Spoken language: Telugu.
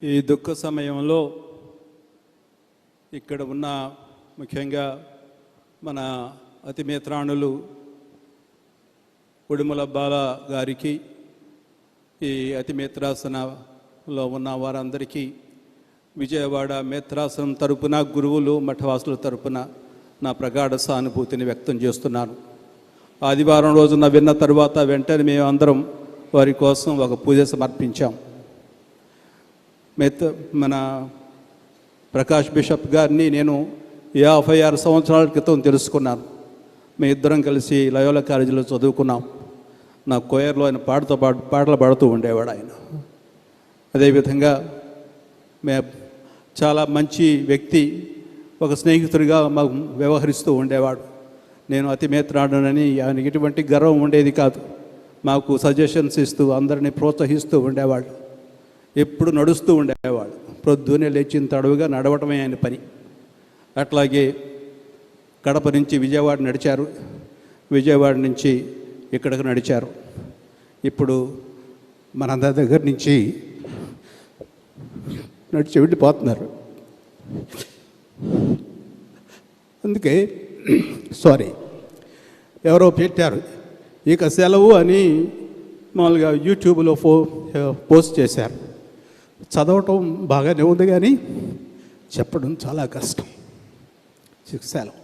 ఈ దుఃఖ సమయంలో ఇక్కడ ఉన్న ముఖ్యంగా మన అతిమిత్రాణులు ఉడుమల బాల గారికి, ఈ అతిమిత్రాసనలో ఉన్న వారందరికీ విజయవాడ మిత్రాసనం తరపున, గురువులు మఠవాసుల తరపున నా ప్రగాఢ సానుభూతిని వ్యక్తం చేస్తున్నాను. ఆదివారం రోజున విన్న తర్వాత వెంటనే మేము అందరం వారి కోసం ఒక పూజ సమర్పించాం. మన ప్రకాష్ బిషప్ గారిని నేను 56 సంవత్సరాల క్రితం తెలుసుకున్నాను. మేము ఇద్దరం కలిసి లయోలా కాలేజీలో చదువుకున్నాం. నా కోయర్లో ఆయన పాటలు పాడుతూ ఉండేవాడు. ఆయన అదేవిధంగా చాలా మంచి వ్యక్తి, ఒక స్నేహితుడిగా మాకు వ్యవహరిస్తూ ఉండేవాడు. నేను అతిమిత్రాడునని ఆయనకి ఎటువంటి గర్వం ఉండేది కాదు. మాకు సజెషన్స్ ఇస్తూ అందరినీ ప్రోత్సహిస్తూ ఉండేవాడు. ఎప్పుడు నడుస్తూ ఉండేవాడు. ప్రొద్దునే లేచిన తడవుగా నడవటమే ఆయన పని. అట్లాగే కడప నుంచి విజయవాడ నడిచారు, విజయవాడ నుంచి ఇక్కడికి నడిచారు. ఇప్పుడు మనందరి దగ్గర నుంచి నడిచి వెళ్ళిపోతున్నారు. అందుకే ఎవరో పెట్టారు, ఇక సెలవు అని మామూలుగా యూట్యూబ్లో పోస్ట్ చేశారు. చదవటం బాగానే ఉంది కానీ చెప్పడం చాలా కష్టం. సెలవు.